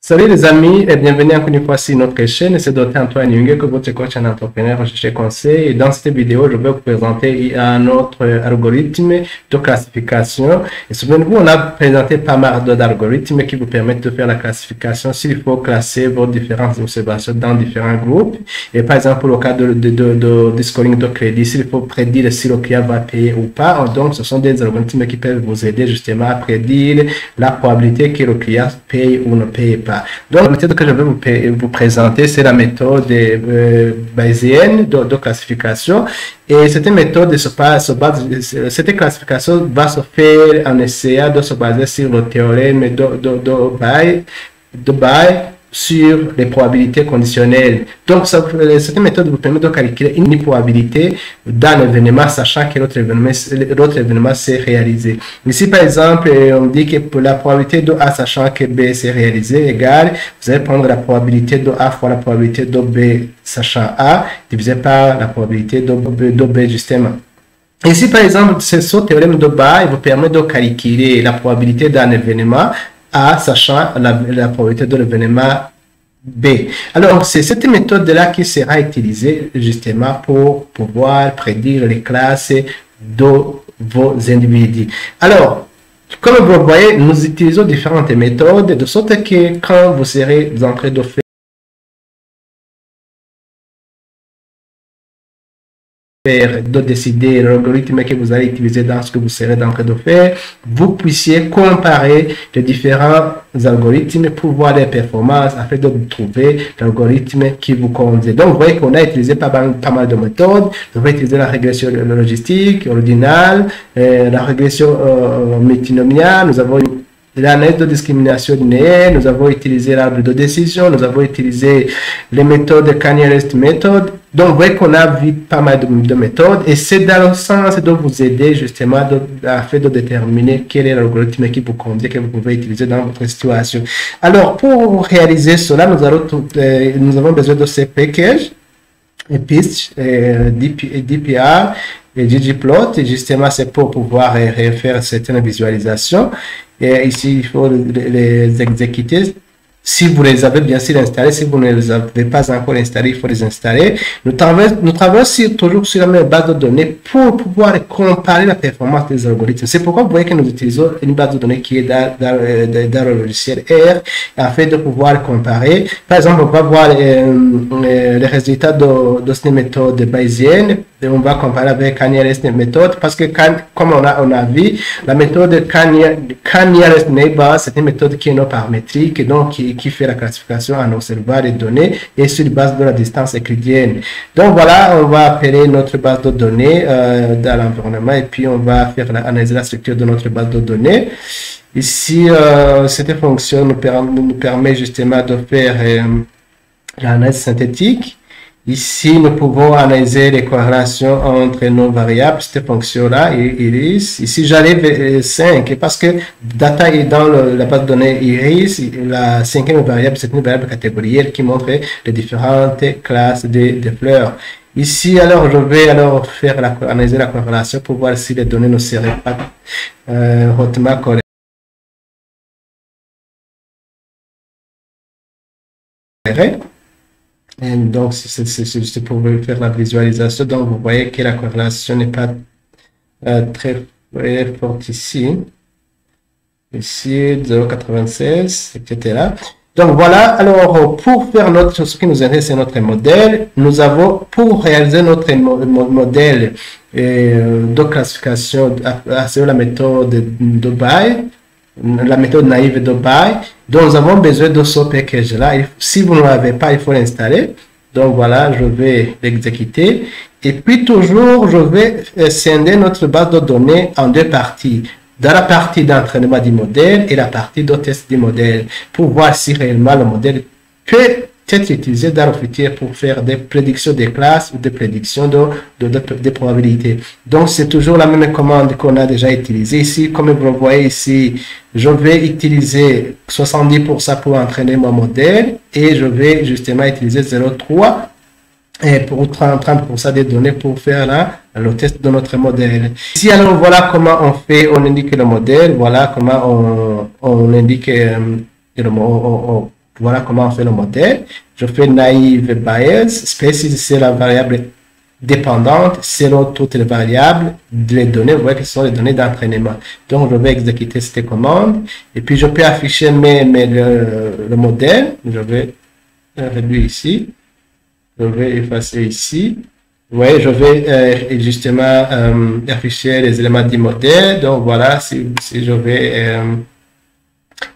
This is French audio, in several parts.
Salut les amis et bienvenue encore une fois sur notre chaîne. C'est Dr Antoine Yungue, que votre coach en entrepreneur recherche conseil. Et dans cette vidéo, je vais vous présenter un autre algorithme de classification. Et souvenez-vous, on a présenté pas mal d'algorithmes qui vous permettent de faire la classification s'il faut classer vos différentes observations dans différents groupes. Et par exemple, pour le cas de scoring de crédit, s'il faut prédire si le client va payer ou pas. Donc, ce sont des algorithmes qui peuvent vous aider justement à prédire la probabilité que le client paye ou ne paye pas. Donc, la méthode que je vais vous présenter, c'est la méthode bayésienne de classification. Et cette méthode cette classification va se faire en essayant de se baser sur le théorème de Bayes sur les probabilités conditionnelles. Donc, cette méthode vous permet de calculer une probabilité d'un événement, sachant que l'autre événement s'est réalisé. Ici, par exemple, on dit que pour la probabilité de A, sachant que B s'est réalisé, égale, vous allez prendre la probabilité de A fois la probabilité de B, sachant A, divisé par la probabilité de B, justement. Ici, par exemple, ce théorème de Bayes vous permet de calculer la probabilité d'un événement A, sachant la probabilité de l'événement B. Alors, c'est cette méthode-là qui sera utilisée justement pour pouvoir prédire les classes de vos individus. Alors, comme vous voyez, nous utilisons différentes méthodes de sorte que quand vous serez en train de faire de décider l'algorithme que vous allez utiliser dans ce que vous serez en train de faire, vous puissiez comparer les différents algorithmes pour voir les performances afin de trouver l'algorithme qui vous convient. Donc, vous voyez qu'on a utilisé pas mal de méthodes. Nous avons utilisé la régression logistique, ordinale, la régression multinomiale, nous avons l'analyse de discrimination linéaire, nous avons utilisé l'arbre de décision, nous avons utilisé les méthodes Canny-Harris Method. Donc, vous voyez qu'on a vu pas mal de méthodes et c'est dans le sens de vous aider justement afin de déterminer quel est l'algorithme qui vous convient, que vous pouvez utiliser dans votre situation. Alors, pour réaliser cela, nous avons besoin de ces packages, PIST, DPR et ggplot. Et justement, c'est pour pouvoir faire certaines visualisations. Et ici, il faut les exécuter. Si vous les avez bien sûr installés, si vous ne les avez pas encore installés, il faut les installer. Nous travaillons toujours sur la même base de données pour pouvoir comparer la performance des algorithmes. C'est pourquoi vous voyez que nous utilisons une base de données qui est dans le logiciel R afin de pouvoir comparer. Par exemple, on va voir les résultats de cette méthode bayésienne. Et on va comparer avec Canny-Harris méthode parce que comme on a vu, la méthode Canny-Harris Neighbor, c'est une méthode qui est non paramétrique et donc qui fait la classification en observant les données et sur base de la distance euclidienne. Donc voilà, on va appeler notre base de données dans l'environnement et puis on va faire analyser la structure de notre base de données. Ici, cette fonction nous permet justement de faire l'analyse synthétique. Ici, nous pouvons analyser les corrélations entre nos variables, cette fonction-là, iris. Ici, j'arrive 5 parce que data est dans la base de données iris. La cinquième variable, c'est une variable catégorielle qui montre les différentes classes de fleurs. Ici, alors, je vais faire analyser la corrélation pour voir si les données ne seraient pas hautement corrélées. Et donc, c'est juste pour faire la visualisation. Donc, vous voyez que la corrélation n'est pas très forte ici. Ici, 0,96, etc. Donc, voilà. Alors, pour faire ce qui nous intéresse, c'est notre modèle. Nous avons, pour réaliser notre modèle de classification selon la méthode de Bayes, la méthode naïve de Bayes. Donc, nous avons besoin de ce package-là. Si vous ne l'avez pas, il faut l'installer. Donc, voilà, je vais l'exécuter. Et puis, toujours, je vais scinder notre base de données en deux parties. Dans la partie d'entraînement du modèle et la partie de test du modèle pour voir si réellement le modèle peut être utilisé dans le futur pour faire des prédictions des classes ou des prédictions de probabilités. Donc, c'est toujours la même commande qu'on a déjà utilisée ici. Comme vous le voyez ici, je vais utiliser 70% pour entraîner mon modèle et je vais justement utiliser 0,3 et pour 30% des données pour faire le test de notre modèle. Ici, alors, voilà comment on fait, on indique le modèle, voilà comment on indique Voilà comment on fait le modèle. Je fais naive bias. Species, c'est la variable dépendante selon toutes les variables des données. Vous voyez que ce sont les données d'entraînement. Donc, je vais exécuter cette commande. Et puis, je peux afficher le modèle. Je vais réduire ici. Je vais effacer ici. Vous voyez, je vais justement afficher les éléments du modèle. Donc, voilà, si je vais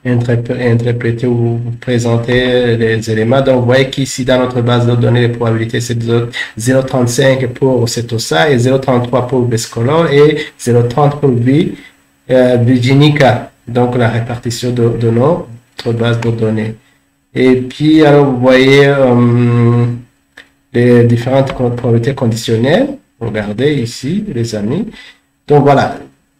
interpréter ou présenter les éléments. Donc, vous voyez qu'ici, dans notre base de données, les probabilités, c'est 0,35 pour Setosa et 0,33 pour Bescolor et 0,30 pour Virginica. Donc, la répartition de notre base de données. Et puis, alors, vous voyez les différentes probabilités conditionnelles. Regardez ici, les amis. Donc, voilà.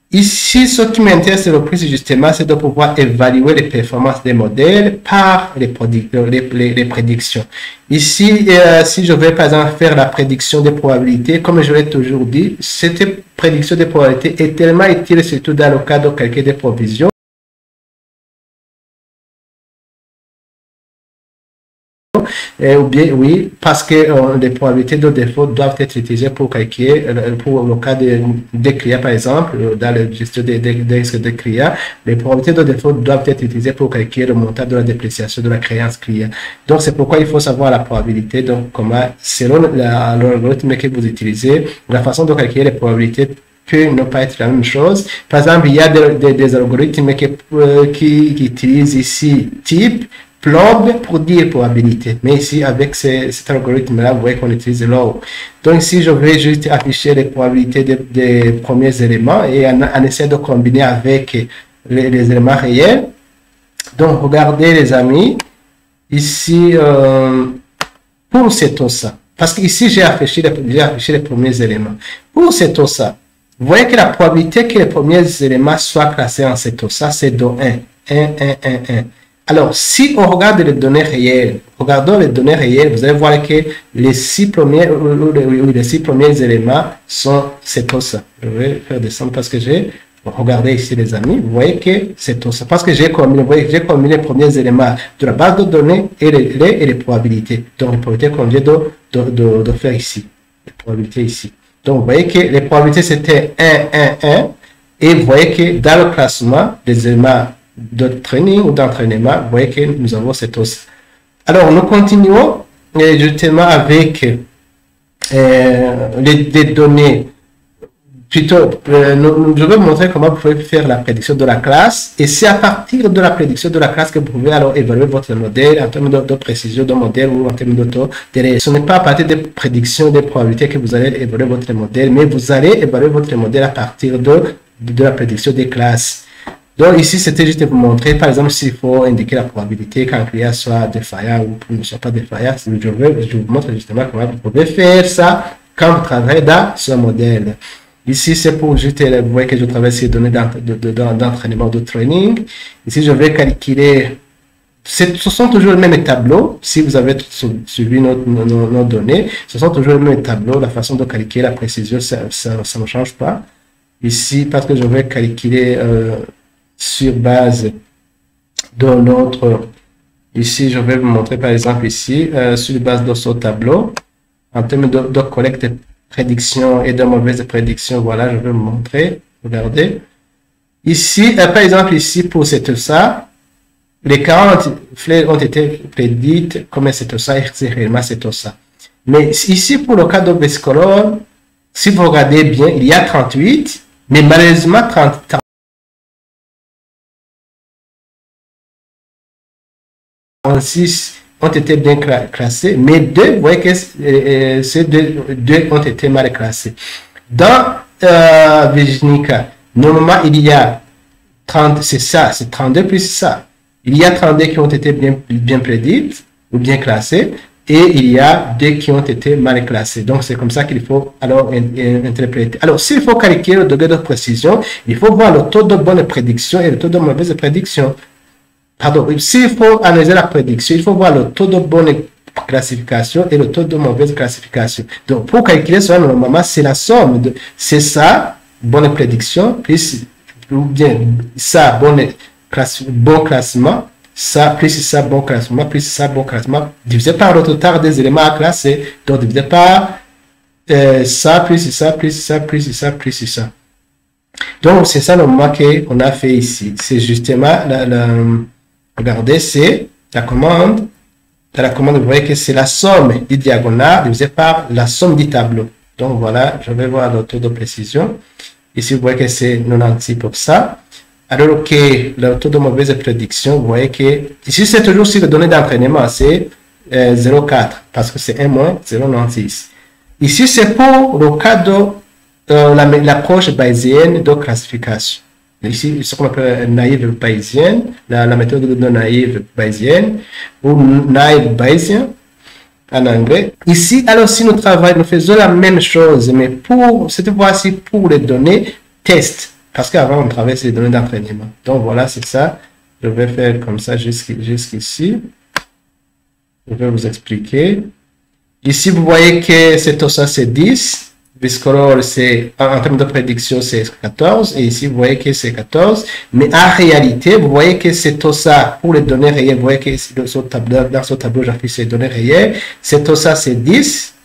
Ici, ce qui m'intéresse le plus justement, c'est de pouvoir évaluer les performances des modèles par les prédictions. Ici, si je vais par exemple faire la prédiction des probabilités, comme je l'ai toujours dit, cette prédiction des probabilités est tellement utile, surtout dans le cas de calcul des provisions. Ou bien, oui, parce que les probabilités de défaut doivent être utilisées pour calculer, pour le cas des CRIA, par exemple, dans la gestion des risques de CRIA, les probabilités de défaut doivent être utilisées pour calculer le montant de la dépréciation de la créance CRIA. Donc, c'est pourquoi il faut savoir la probabilité. Donc, comment, selon l'algorithme que vous utilisez, la façon de calculer les probabilités peut ne pas être la même chose. Par exemple, il y a des algorithmes qui utilisent ici type, PLOB pour dire probabilité. Mais ici, avec cet algorithme-là, vous voyez qu'on utilise LOW. Donc ici, je vais juste afficher les probabilités des premiers éléments et en essayer de combiner avec les éléments réels. Donc, regardez les amis, ici, pour Setosa, parce qu'ici, j'ai affiché les premiers éléments. Pour Setosa, vous voyez que la probabilité que les premiers éléments soient classés en Setosa, c'est de 1. Alors, si on regarde les données réelles, regardons les données réelles, vous allez voir que les 6 premiers éléments sont Setosa. Je vais faire descendre parce que regardez ici les amis, vous voyez que Setosa. Parce que j'ai combiné les premiers éléments de la base de données et les probabilités. Donc, les probabilités qu'on vient de faire ici. Les probabilités ici. Donc, vous voyez que les probabilités c'était 1. Et vous voyez que dans le classement des éléments de training ou d'entraînement, vous voyez que nous avons cette os. Alors, nous continuons justement avec les données. Plutôt, je vais vous montrer comment vous pouvez faire la prédiction de la classe. Et c'est à partir de la prédiction de la classe que vous pouvez alors évaluer votre modèle en termes de précision de modèle ou en termes de taux. Ce n'est pas à partir des prédictions des probabilités que vous allez évaluer votre modèle, mais vous allez évaluer votre modèle à partir de la prédiction des classes. Donc ici, c'était juste pour vous montrer, par exemple, s'il faut indiquer la probabilité qu'un client soit défaillant ou ne soit pas défaillant. Je vous montre justement comment vous pouvez faire ça quand vous travaillez dans ce modèle. Ici, c'est pour juste, vous voyez que je travaille sur les données d'entraînement, de training. Ici, je vais calculer, ce sont toujours les mêmes tableaux. Si vous avez suivi nos données, ce sont toujours les mêmes tableaux. La façon de calculer la précision, ça ne change pas. Ici, parce que je vais calculer sur base de notre, ici je vais vous montrer par exemple ici, sur base de ce tableau, en termes de collecte de prédictions et de mauvaises prédictions, voilà, je vais vous montrer, regardez. Ici, par exemple ici pour ça, les 40 fleurs ont été prédites comme c'est ça, et c'est réellement c'est ça. Mais ici pour le cas de Bescolor, si vous regardez bien, il y a 38, mais malheureusement 36 ont été bien classés, mais 2, vous voyez que ces deux ont été mal classés. Dans Virginica, normalement, il y a 30, c'est ça, c'est 32 plus ça. Il y a 32 qui ont été bien prédites ou bien classées, et il y a 2 qui ont été mal classés. Donc, c'est comme ça qu'il faut alors interpréter. Alors, s'il faut calculer le degré de précision, il faut voir le taux de bonne prédiction et le taux de mauvaise prédiction. Pardon, s'il faut analyser la prédiction, il faut voir le taux de bonne classification et le taux de mauvaise classification. Donc, pour calculer cela, normalement, c'est la somme de, c'est ça, bonne prédiction, plus, ou bien, ça, bon classement, ça plus ça, bon classement, plus ça, bon classement, divisé par le total des éléments à classer, donc divisé par ça, plus ça, plus ça, plus ça, plus ça. Donc, c'est ça normalement qu'on a fait ici. C'est justement, regardez, c'est la commande. Dans la commande, vous voyez que c'est la somme du diagonale divisé par la somme du tableau. Donc, voilà, je vais voir le taux de précision. Ici, vous voyez que c'est 96%. Alors que le taux de mauvaise prédiction, vous voyez que ici, c'est toujours sur les données d'entraînement, c'est 0,4 parce que c'est 1 moins 0,96. Ici, c'est pour le cas de l'approche bayésienne de classification. Ici, ce qu'on appelle naïve bayésienne, la méthode de naïve bayésienne ou naïve bayésien en anglais. Ici, alors si nous travaillons, nous faisons la même chose, mais pour cette fois-ci pour les données test, parce qu'avant on travaillait sur les données d'entraînement. Donc voilà, c'est ça. Je vais faire comme ça jusqu'ici. Je vais vous expliquer. Ici, vous voyez que c'est ça, c'est 10. Viscolor, c'est en termes de prédiction, c'est 14. Et ici, vous voyez que c'est 14. Mais en réalité, vous voyez que c'est tout ça pour les données réelles. Vous voyez que dans ce tableau, j'affiche les données réelles. C'est tout ça, c'est 10.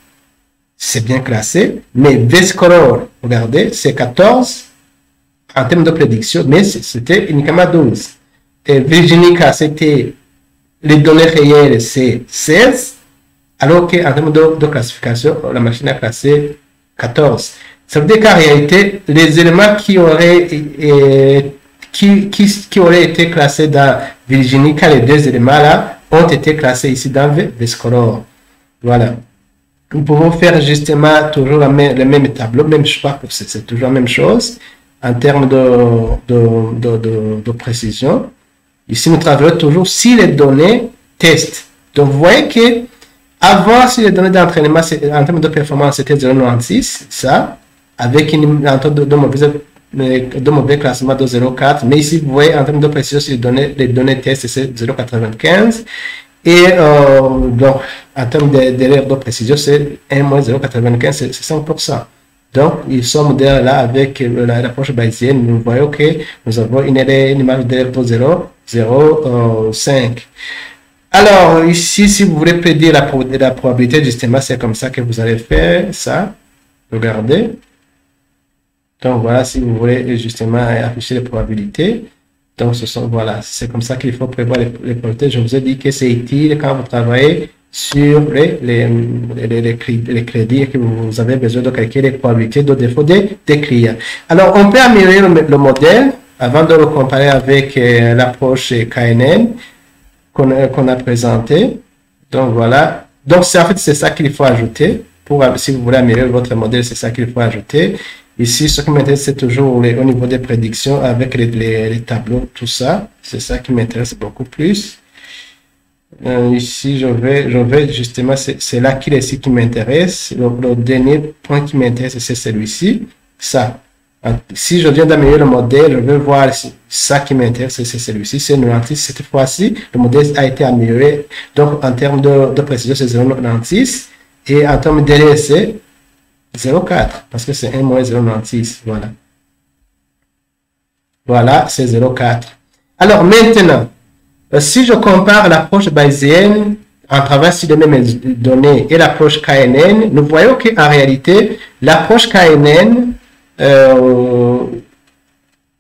C'est bien classé. Mais Viscolor, regardez, c'est 14 en termes de prédiction. Mais c'était uniquement 12. Et Virginica, c'était les données réelles, c'est 16. Alors qu'en termes de classification, la machine a classé 14. Ça veut dire qu'en réalité, les éléments qui auraient été classés dans Virginica, les deux éléments-là, ont été classés ici dans Viscolor. Voilà. Nous pouvons faire justement toujours le même tableau, même choix, c'est toujours la même chose en termes de précision. Ici, nous travaillons toujours si les données test. Donc, vous voyez que avant, si les données d'entraînement, en termes de performance, c'était 0,96, ça, avec un taux de mauvais classement de 0,4. Mais ici, vous voyez, en termes de précision, si les données test, c'est 0,95. Et donc, en termes d'erreur de précision, c'est 1 moins 0,95, c'est 5%. Donc, ils sont modèles là avec l'approche bayésienne. Nous voyons que nous avons une image d'erreur de 0,05. Alors, ici, si vous voulez prédire la probabilité, justement, c'est comme ça que vous allez faire ça. Regardez. Donc, voilà, si vous voulez justement afficher les probabilités. Donc, voilà, c'est comme ça qu'il faut prévoir les probabilités. Je vous ai dit que c'est utile quand vous travaillez sur les crédits et que vous avez besoin de calculer les probabilités de défaut des clients. Alors, on peut améliorer le modèle avant de le comparer avec l'approche KNN. Qu'on a présenté. Donc voilà. Donc en fait c'est ça qu'il faut ajouter si vous voulez améliorer votre modèle, c'est ça qu'il faut ajouter. Ici, ce qui m'intéresse, c'est toujours au niveau des prédictions avec les tableaux, tout ça. C'est ça qui m'intéresse beaucoup plus. Ici, je vais justement, c'est là qu'il est ici qui m'intéresse. Le dernier point qui m'intéresse, c'est celui-ci. Ça. Si je viens d'améliorer le modèle, je vais voir ça qui m'intéresse, c'est celui-ci, c'est 96. Cette fois-ci, le modèle a été amélioré. Donc, en termes de précision, c'est 0,96. Et en termes d'erreur, c'est 0,4. Parce que c'est 1 moins 0,96. Voilà. Voilà, c'est 0,4. Alors, maintenant, si je compare l'approche bayésienne en travaillant sur les mêmes données et l'approche KNN, nous voyons qu'en réalité, l'approche KNN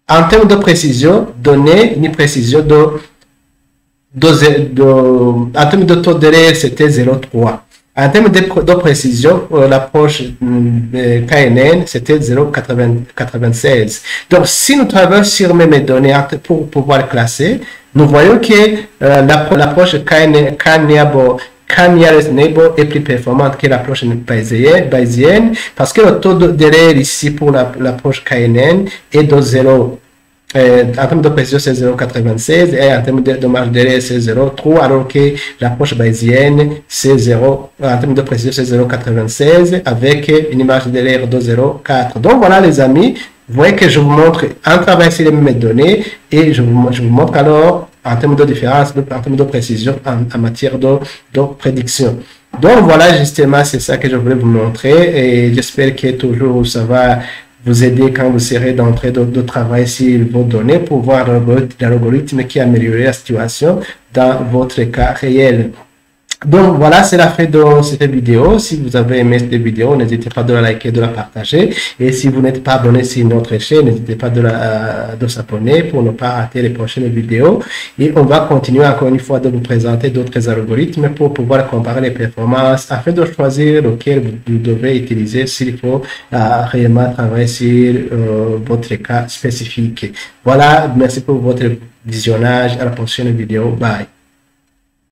en termes de précision, donner une précision en termes de taux d'erreur, c'était 0,3. En termes de précision, l'approche KNN, c'était 0,96. Donc, si nous travaillons sur les mêmes données pour pouvoir classer, nous voyons que l'approche KNN est plus performante que l'approche bayésienne parce que le taux d'erreur ici pour l'approche KNN est de 0. En termes de précision, c'est 0,96 et en termes de marge d'erreur, c'est 0,3 alors que l'approche bayésienne, c'est 0. En termes de précision, c'est 0,96 avec une marge d'erreur de 0,4. Donc voilà les amis, vous voyez que je vous montre en travaillant sur les mêmes données et je vous montre alors en termes de différence, en termes de précision en matière de prédiction. Donc voilà, justement, c'est ça que je voulais vous montrer et j'espère que toujours ça va vous aider quand vous serez d'entrée de travail sur vos données pour voir l'algorithme qui améliore la situation dans votre cas réel. Donc voilà, c'est la fin de cette vidéo. Si vous avez aimé cette vidéo, n'hésitez pas de la liker, de la partager. Et si vous n'êtes pas abonné sur notre chaîne, n'hésitez pas de s'abonner pour ne pas rater les prochaines vidéos. Et on va continuer encore une fois de vous présenter d'autres algorithmes pour pouvoir comparer les performances afin de choisir lequel vous devez utiliser s'il faut réellement travailler sur votre cas spécifique. Voilà, merci pour votre visionnage. À la prochaine vidéo. Bye.